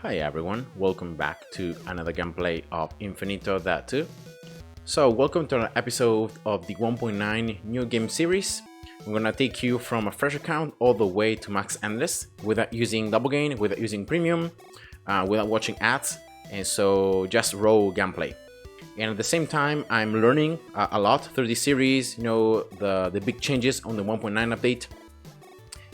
Hi everyone, welcome back to another gameplay of Infinitode that too. So welcome to an episode of the 1.9 new game series. I'm gonna take you from a fresh account all the way to max endless without using double gain, without using premium, without watching ads, and so just raw gameplay. And at the same time, I'm learning a lot through this series, the big changes on the 1.9 update.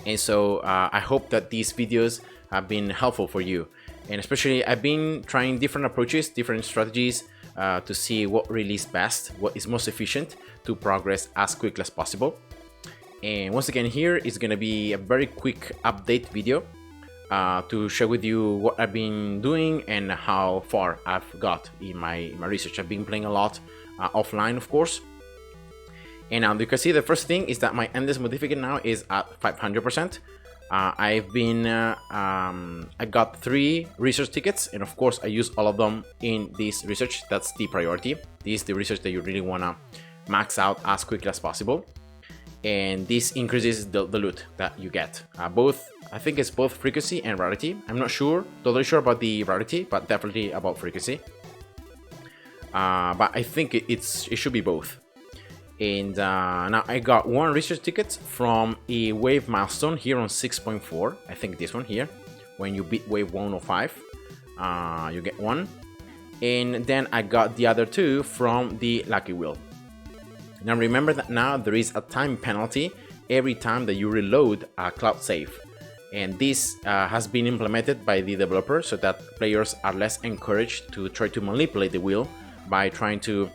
And so I hope that these videos have been helpful for you. And especially I've been trying different approaches, different strategies to see what really is best, what is most efficient to progress as quickly as possible. And once again, here is going to be a very quick update video to share with you what I've been doing and how far I've got in my research. I've been playing a lot offline, of course. And now you can see the first thing is that my endless modifier now is at 500%. I got 3 research tickets, and of course I use all of them in this research. That's the priority. This is the research that you really want to max out as quickly as possible. And this increases the loot that you get. I think it's both frequency and rarity. I'm not totally sure about the rarity, but definitely about frequency. But I think it should be both. And now I got 1 research ticket from a wave milestone here on 6.4. I think this one here. When you beat wave 105, you get 1. And then I got the other 2 from the lucky wheel. Now remember that now there is a time penalty every time that you reload a cloud save. And this has been implemented by the developer so that players are less encouraged to try to manipulate the wheel by trying to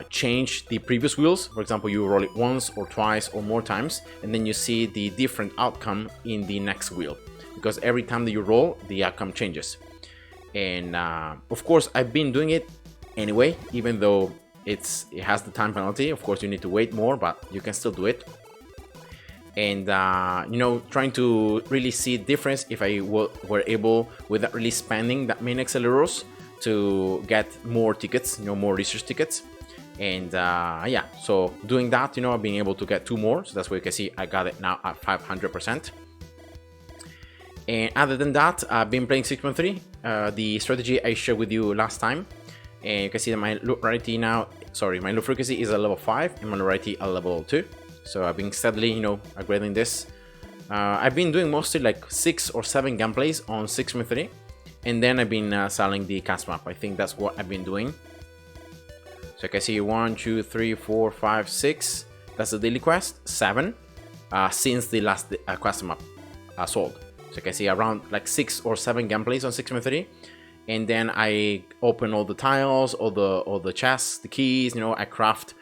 change the previous wheels. For example, you roll it once or twice or more times, and then you see the different outcome in the next wheel, because every time that you roll, the outcome changes. And of course, I've been doing it anyway, even though it has the time penalty. Of course, you need to wait more, but you can still do it. And trying to really see the difference if I were able, without really spending that many acceleros, to get more tickets, more research tickets. And yeah, so doing that, I've been able to get 2 more. So that's why you can see I got it now at 500%. And other than that, I've been playing 6.3, the strategy I shared with you last time. And you can see that my loot rarity now, my loot frequency is a level 5 and my loot rarity a level 2. So I've been steadily, upgrading this. I've been doing mostly like 6 or 7 gameplays on 6.3. And then I've been selling the cast map. I think that's what I've been doing. So you can see 1, 2, 3, 4, 5, 6. That's the daily quest. 7 since the last quest map sold. So you can see around like 6 or 7 gameplays on 6.3. And then I open all the tiles, all the chests, the keys. I craft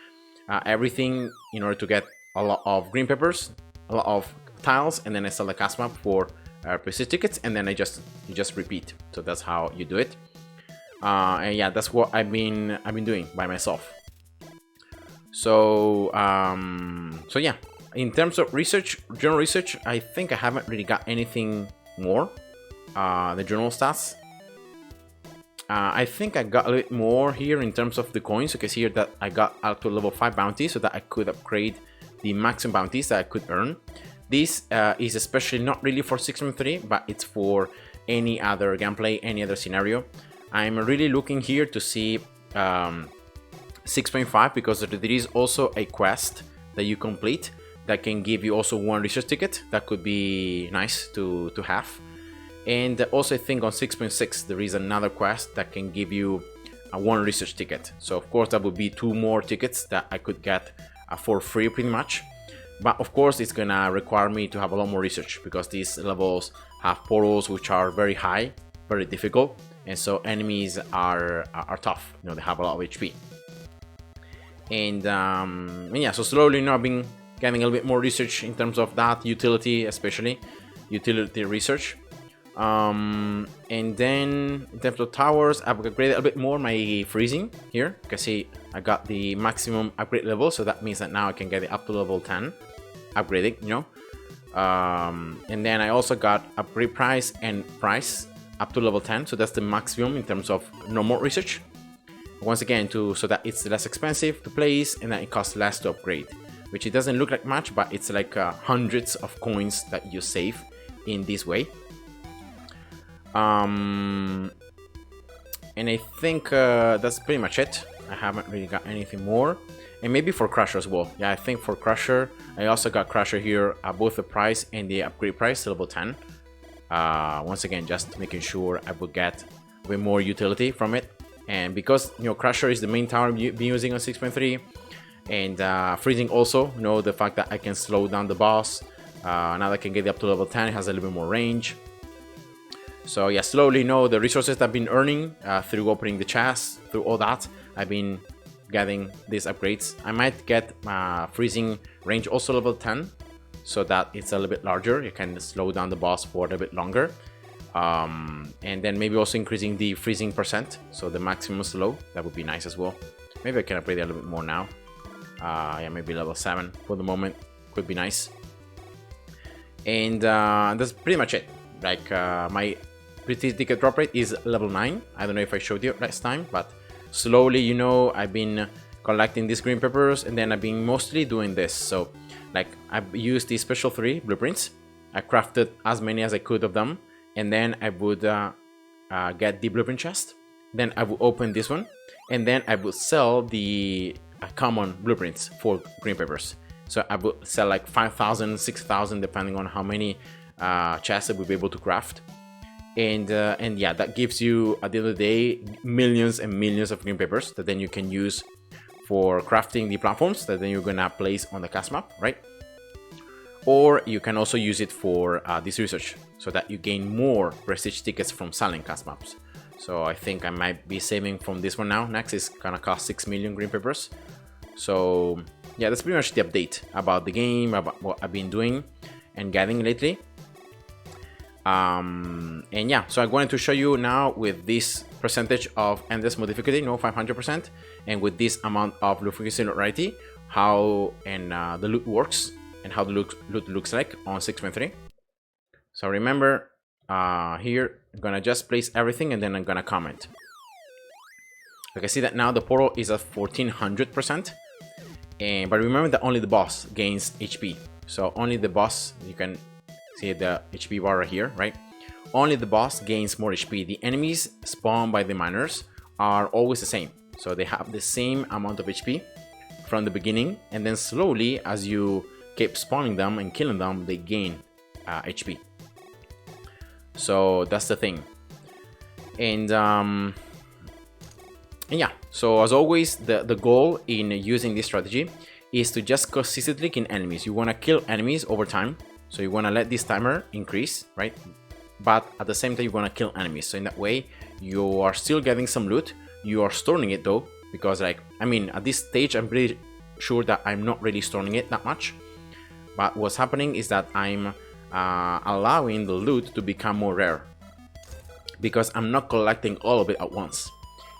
everything in order to get a lot of green peppers, a lot of tiles, and then I sell the cast map for purchase tickets, and then you just repeat. So that's how you do it. And yeah, that's what I've been doing by myself. So yeah, in terms of research, general research, I think I haven't really got anything more. The general stats, I think I got a little bit more here in terms of the coins. You can see here that I got up to level 5 bounties so that I could upgrade the maximum bounties that I could earn. This is especially not really for 6.3, but it's for any other gameplay, any other scenario. I'm really looking here to see 6.5, because there is also a quest that you complete that can give you also 1 research ticket. That could be nice to have. And also I think on 6.6 there is another quest that can give you a 1 research ticket. So of course that would be 2 more tickets that I could get for free pretty much. But of course it's gonna require me to have a lot more research, because these levels have portals which are very high, very difficult, and so enemies are tough. They have a lot of HP. And yeah, so slowly I've been getting a little bit more research in terms of that utility, especially utility research. And then in terms of towers, I've upgraded a little bit more my freezing here. You can see I got the maximum upgrade level, so that means that now I can get it up to level 10 upgrading, and then I also got upgrade price and price up to level 10, so that's the maximum in terms of normal research. Once again, so that it's less expensive to place and that it costs less to upgrade, which it doesn't look like much, but it's like hundreds of coins that you save in this way. And I think that's pretty much it. I haven't really got anything more. And maybe for Crusher as well. Yeah, I think for Crusher, I also got Crusher here at both the price and the upgrade price to level 10. Once again, just making sure I will get a bit more utility from it. And because, you know, Crusher is the main tower I've been using on 6.3, and freezing also, you know, the fact that I can slow down the boss. Now that I can get it up to level 10, it has a little bit more range. So yeah, slowly, you know, the resources that I've been earning through opening the chest, through all that, I've been getting these upgrades. I might get freezing range also level 10, so that it's a little bit larger. You can slow down the boss for a little bit longer. And then maybe also increasing the freezing percent, so the maximum slow. That would be nice as well. Maybe I can upgrade it a little bit more now. Yeah, maybe level 7 for the moment could be nice. And that's pretty much it. Like my pretty ticket drop rate is level 9. I don't know if I showed you last time, but slowly, you know, I've been collecting these green peppers, and then I've been mostly doing this. So like I've used these special 3 blueprints. I crafted as many as I could of them, and then I would get the blueprint chest. Then I would open this one, and then I would sell the common blueprints for green peppers. So I would sell like 5,000, 6,000, depending on how many chests I would be able to craft. And yeah, that gives you, at the end of the day, millions and millions of green peppers that then you can use for crafting the platforms that then you're gonna place on the cast map, right? Or you can also use it for this research, so that you gain more prestige tickets from selling cast maps. So I think I might be saving from this one now. Next is gonna cost 6 million green peppers. So yeah, that's pretty much the update about the game, about what I've been doing and getting lately. And yeah, so I wanted to show you now with this percentage of endless mode difficulty, 500%, and with this amount of loot frequency and rarity, how and the loot works and how the loot looks like on 6.3. So remember, here I'm gonna just place everything and then I'm gonna comment. Like I see that now the portal is at 1400%, but remember that only the boss gains HP. So only the boss, you can see the HP bar right here, right? Only the boss gains more HP. The enemies spawned by the miners are always the same. So they have the same amount of HP from the beginning, and then slowly, as you keep spawning them and killing them, they gain HP. So that's the thing. And yeah, so as always, the goal in using this strategy is to just consistently kill enemies. You want to kill enemies over time. So you want to let this timer increase, right? But at the same time, you want to kill enemies. So in that way, you are still getting some loot. You are storing it though, because like, I mean, at this stage, I'm pretty sure that I'm not really storing it that much. But what's happening is that I'm allowing the loot to become more rare, because I'm not collecting all of it at once.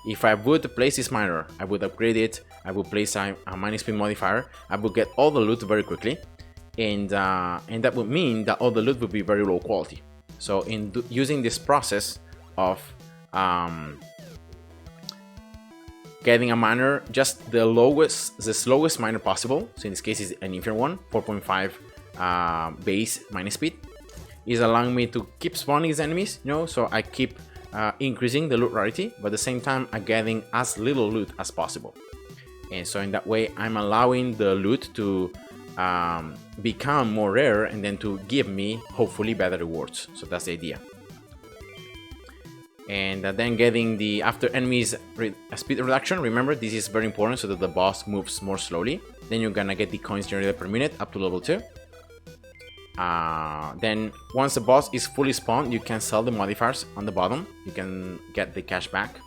If I would place this miner, I would upgrade it, I would place a mining speed modifier, I would get all the loot very quickly. And that would mean that all the loot would be very low quality. So in using this process of getting a miner, just the slowest miner possible, so in this case is an infinite one, 4.5 base mining speed, is allowing me to keep spawning these enemies, you know, so I keep increasing the loot rarity, but at the same time I'm getting as little loot as possible. And so in that way, I'm allowing the loot to become more rare and then to give me hopefully better rewards. So that's the idea. And then getting the after enemies speed reduction. Remember, this is very important so that the boss moves more slowly. Then you're gonna get the coins generated per minute up to level 2. Then once the boss is fully spawned, you can sell the modifiers on the bottom. You can get the cash back.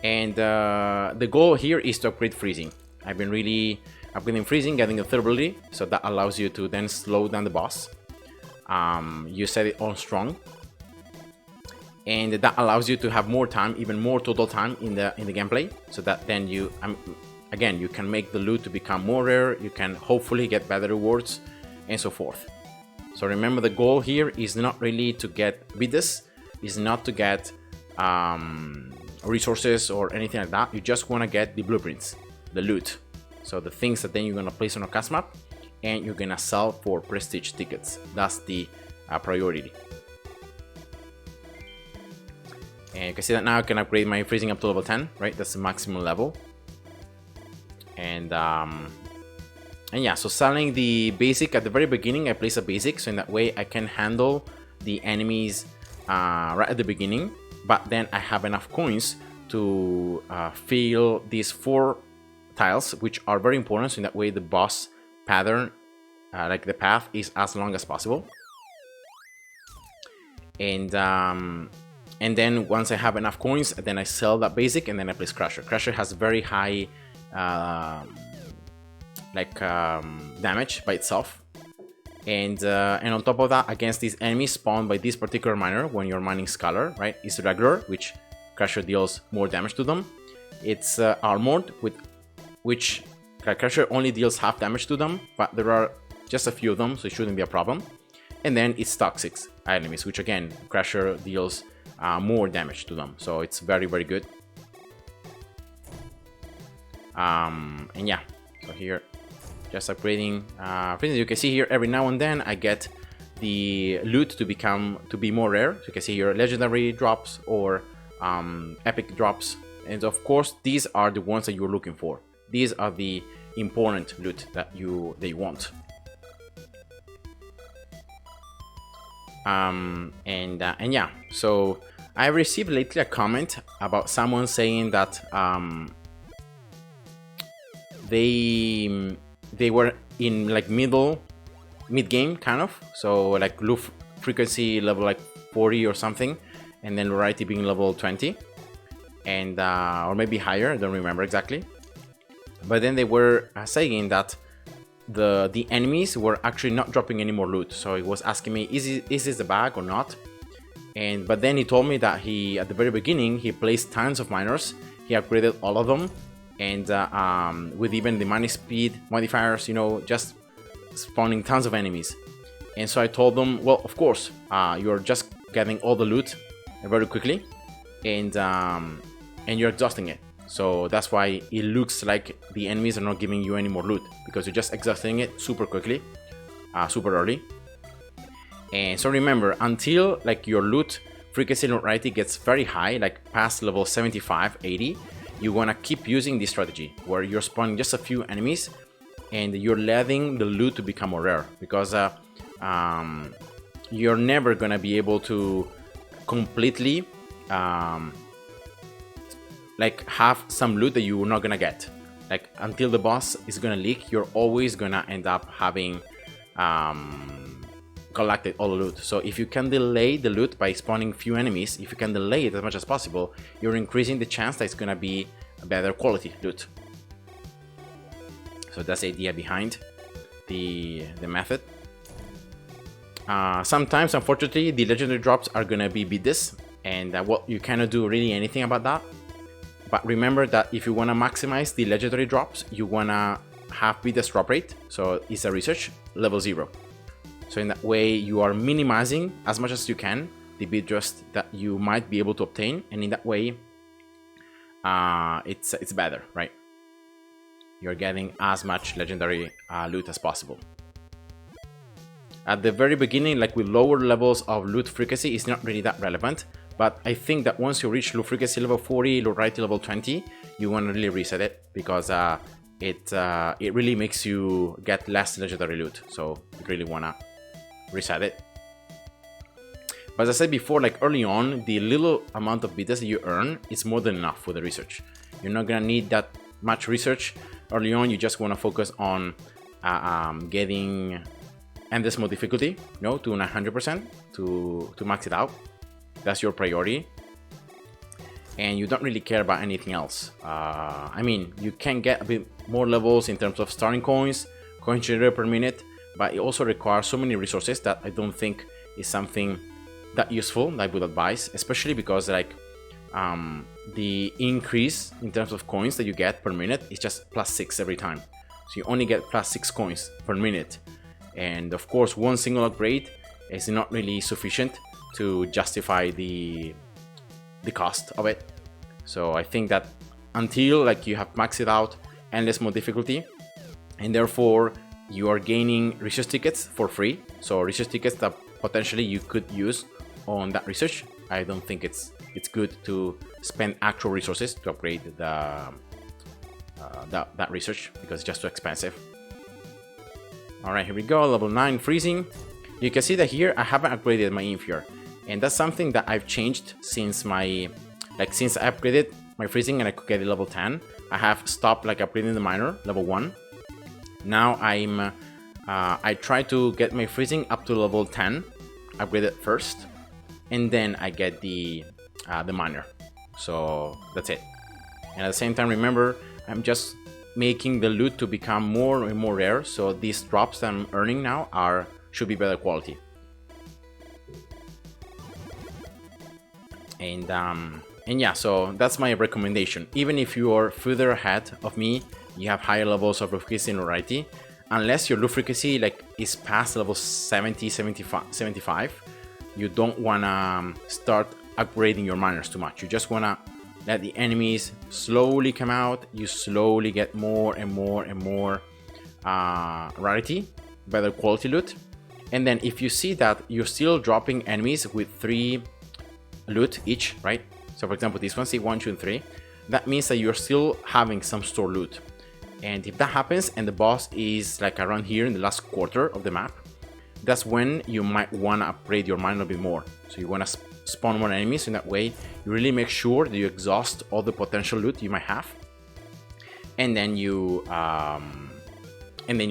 And the goal here is to upgrade freezing. I've been really upgrading freezing, getting a third ability, so that allows you to then slow down the boss. You set it on strong, and that allows you to have more time, even more total time in the gameplay, so that then you again, you can make the loot to become more rare, you can hopefully get better rewards, and so forth. So remember, the goal here is not really to get bidders, is not to get resources or anything like that. You just want to get the blueprints, the loot. So the things that then you're gonna place on a cast map and you're gonna sell for prestige tickets. That's the priority. And you can see that now I can upgrade my freezing up to level 10, right? That's the maximum level. And yeah, so selling the basic at the very beginning, I place a basic, so in that way I can handle the enemies right at the beginning, but then I have enough coins to fill these 4 tiles, which are very important, so in that way the boss pattern, like the path, is as long as possible. And then once I have enough coins, then I sell that basic, and then I place Crusher. Crusher has very high damage by itself, and on top of that, against these enemies spawned by this particular miner, when you're mining Scholar, right, is regular, which Crusher deals more damage to them. It's armored, with which Crusher only deals half damage to them, but there are just a few of them, so it shouldn't be a problem. And then it's toxic enemies, which again, Crusher deals more damage to them, so it's very, very good. And yeah, so here, just upgrading. You can see here, every now and then I get the loot to be more rare. So you can see here legendary drops or epic drops, and of course these are the ones that you're looking for. These are the important loot that you want. And yeah, so I received lately a comment about someone saying that they were in like mid game kind of, so like loot frequency level like 40 or something, and then variety being level 20, and or maybe higher, I don't remember exactly. But then they were saying that the enemies were actually not dropping any more loot. So he was asking me, is this a bug or not? But then he told me that he, at the very beginning, he placed tons of miners, he upgraded all of them, and with even the mining speed modifiers, you know, just spawning tons of enemies. And so I told them, well, of course, you're just getting all the loot very quickly, and you're exhausting it. So that's why it looks like the enemies are not giving you any more loot, because you're just exhausting it super quickly, super early. And so remember, until like your loot frequency and variety gets very high, like past level 75, 80, you want to keep using this strategy where you're spawning just a few enemies and you're letting the loot to become more rare, because you're never going to be able to completely like have some loot that you're not gonna get. Like until the boss is gonna leak, you're always gonna end up having collected all the loot. So if you can delay the loot by spawning few enemies, if you can delay it as much as possible, you're increasing the chance that it's gonna be a better quality loot. So that's the idea behind the method. Sometimes, unfortunately, the legendary drops are gonna be this, and well, you cannot do really anything about that. But remember that if you want to maximize the legendary drops, you want to have biggest drop rate. So it's a research level 0. So in that way, you are minimizing as much as you can the bid just that you might be able to obtain. And in that way, it's better, right? You're getting as much legendary loot as possible. At the very beginning, like with lower levels of loot frequency, it's not really that relevant. But I think that once you reach loot frequency level 40, loot variety level 20, you want to really reset it, because it really makes you get less legendary loot. So you really want to reset it. But as I said before, like early on, the little amount of bids that you earn is more than enough for the research. You're not going to need that much research. Early on, you just want to focus on getting endless mode difficulty, to 900% to max it out. That's your priority, and you don't really care about anything else. I mean, you can get a bit more levels in terms of starting coins generated per minute, but it also requires so many resources that I don't think is something that useful that I would advise, especially because like the increase in terms of coins that you get per minute is just +6 every time. So you only get +6 coins per minute, and of course one single upgrade is not really sufficient to justify the cost of it. So I think that until like you have maxed it out endless mode difficulty, and therefore you are gaining research tickets for free, so research tickets that potentially you could use on that research, I don't think it's it's good to spend actual resources to upgrade that research, because it's just too expensive. Alright, here we go, level 9 freezing. You can see that here I haven't upgraded my Infier, and that's something that I've changed since since I upgraded my freezing and I could get it level 10. I have stopped upgrading the miner level 1. Now I try to get my freezing up to level 10, upgrade it first, and then I get the miner. So that's it. And at the same time, remember, I'm just making the loot to become more and more rare, so these drops that I'm earning now should be better quality. And yeah, so that's my recommendation. Even if you are further ahead of me, you have higher levels of efficacy and variety, unless your loot frequency is past level 70, 75, you don't wanna start upgrading your miners too much. You just wanna let the enemies slowly come out. You slowly get more and more and more rarity, better quality loot. And then if you see that you're still dropping enemies with 3 loot each, right? So for example, this one, see 1, 2, and 3. That means that you're still having some store loot. And if that happens and the boss is around here in the last quarter of the map, that's when you might want to upgrade your miner a bit more. So you want to spawn more enemies, in that way you really make sure that you exhaust all the potential loot you might have, and then you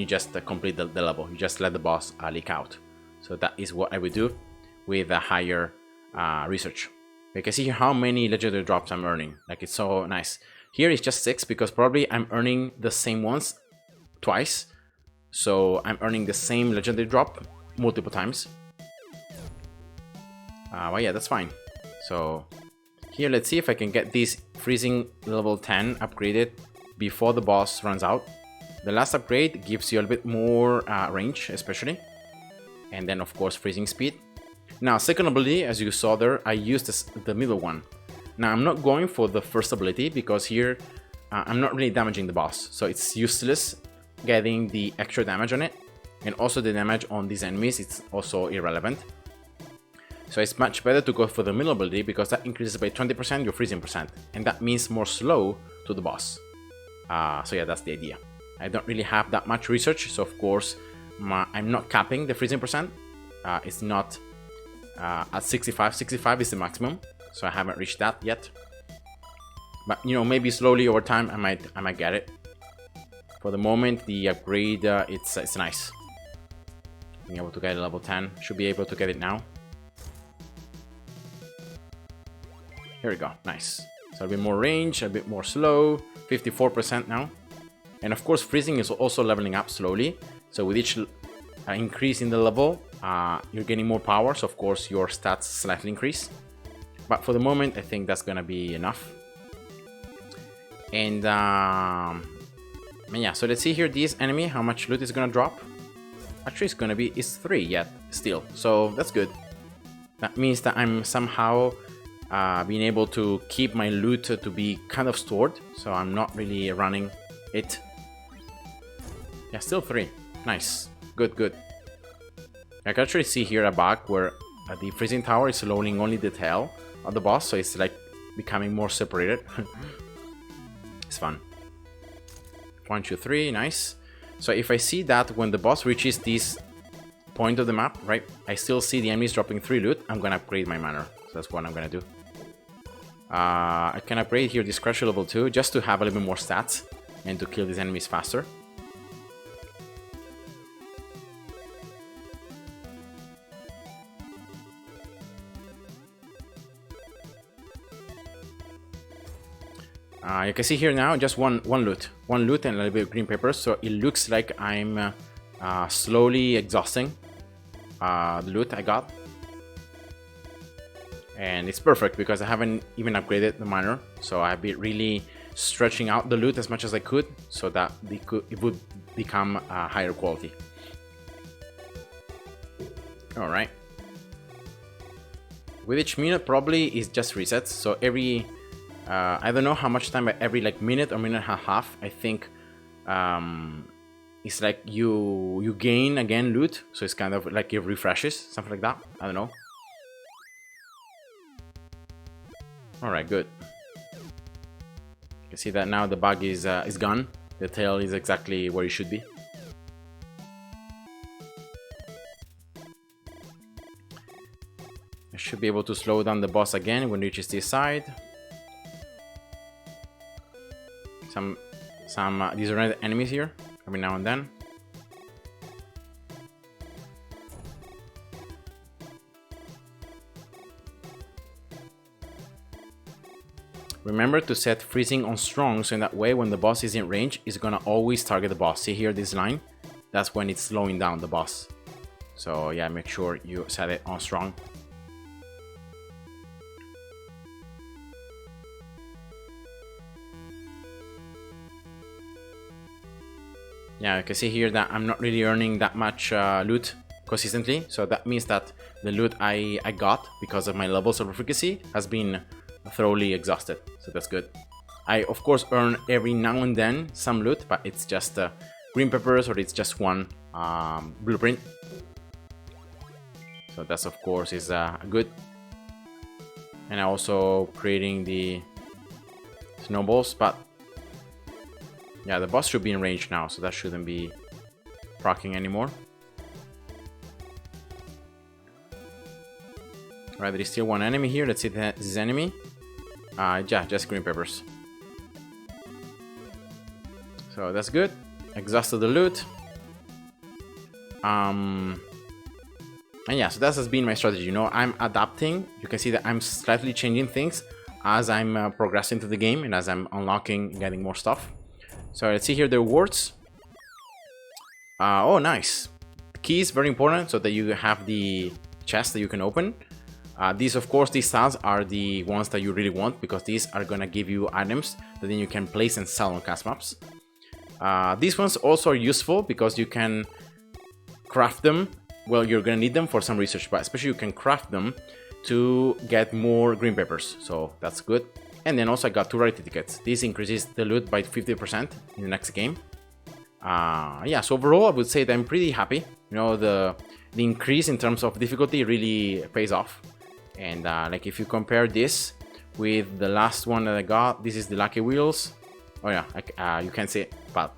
just complete the level. You just let the boss leak out. So that is what I would do with a higher research. You can see here how many legendary drops I'm earning. It's so nice. Here it's just 6 because probably I'm earning the same ones twice. So I'm earning the same legendary drop multiple times. Well, yeah, that's fine. So here, let's see if I can get this freezing level 10 upgraded before the boss runs out. The last upgrade gives you a bit more range, especially. And then, of course, freezing speed. Now, second ability, as you saw there, I used the middle one. Now, I'm not going for the first ability because here I'm not really damaging the boss. So it's useless getting the extra damage on it. And also the damage on these enemies, it's also irrelevant. So it's much better to go for the middle ability because that increases by 20% your freezing percent. And that means more slow to the boss. So yeah, that's the idea. I don't really have that much research. So of course, I'm not capping the freezing percent. It's not at 65. 65 is the maximum. So I haven't reached that yet. But you know, maybe slowly over time I might get it. For the moment, the upgrade it's nice. Being able to get a level 10, should be able to get it now. Here we go, nice. So a bit more range, a bit more slow, 54% now. And of course, freezing is also leveling up slowly. So with each increase in the level, you're getting more power. So of course, your stats slightly increase. But for the moment, I think that's gonna be enough. And yeah, so let's see here, this enemy, how much loot is gonna drop. Actually, it's 3 yet, still. So that's good. That means that I'm somehow being able to keep my loot to be kind of stored. So I'm not really running it. Yeah, still 3. Nice. Good, good. I can actually see here a bug where the freezing tower is loading only the tail of the boss. So it's becoming more separated. It's fun. 1, 2, 3, nice. So if I see that when the boss reaches this point of the map, right, I still see the enemies dropping 3 loot, I'm gonna upgrade my miner. So that's what I'm gonna do. I can upgrade here this Crusher level 2 just to have a little bit more stats and to kill these enemies faster. You can see here now just one loot and a little bit of green paper, so it looks like I'm slowly exhausting the loot I got, and it's perfect because I haven't even upgraded the miner, so I've been really stretching out the loot as much as I could so that it would become higher quality. All right, with each minute probably is just resets, so every I don't know how much time, but every minute or minute and a half, I think it's like you gain again loot, so it's kind of like it refreshes, something like that. I don't know. Alright, good. You can see that now the bug is gone. The tail is exactly where it should be. I should be able to slow down the boss again when it reaches this side. Some disoriented enemies here every now and then. Remember to set freezing on strong, so in that way when the boss is in range, it's gonna always target the boss. See here this line? That's when it's slowing down the boss. So yeah, make sure you set it on strong. Yeah, you can see here that I'm not really earning that much loot consistently. So that means that the loot I got because of my level silver frequency has been thoroughly exhausted. So that's good. I of course earn every now and then some loot, but it's just green peppers or it's just one blueprint. So that's of course is good. And I also creating the snowballs, but yeah, the boss should be in range now, so that shouldn't be proccing anymore. Right, there is still one enemy here. Let's see this enemy. Yeah, just green peppers. So that's good. Exhausted the loot. And yeah, so that has been my strategy. You know, I'm adapting. You can see that I'm slightly changing things as I'm progressing through the game and as I'm unlocking and getting more stuff. So let's see here the rewards. Oh, nice. Keys, very important, so that you have the chest that you can open. These, of course, these tiles are the ones that you really want, because these are gonna give you items that then you can place and sell on cast maps. These ones also are useful because you can craft them. Well, you're gonna need them for some research, but especially you can craft them to get more green peppers, so that's good. And then also I got 2 rarity tickets. This increases the loot by 50% in the next game. Yeah, so overall I would say that I'm pretty happy. You know, the increase in terms of difficulty really pays off. And like if you compare this with the last one that I got, this is the Lucky Wheels. Oh yeah, you can't see it, but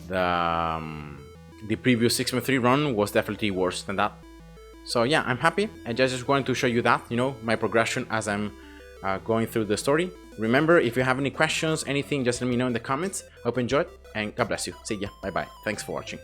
the previous 6.3 run was definitely worse than that. So yeah, I'm happy. I just wanted to show you that, you know, my progression as I'm going through the story. Remember, if you have any questions, anything, just let me know in the comments. Hope you enjoyed, and God bless you. See ya. Bye bye. Thanks for watching.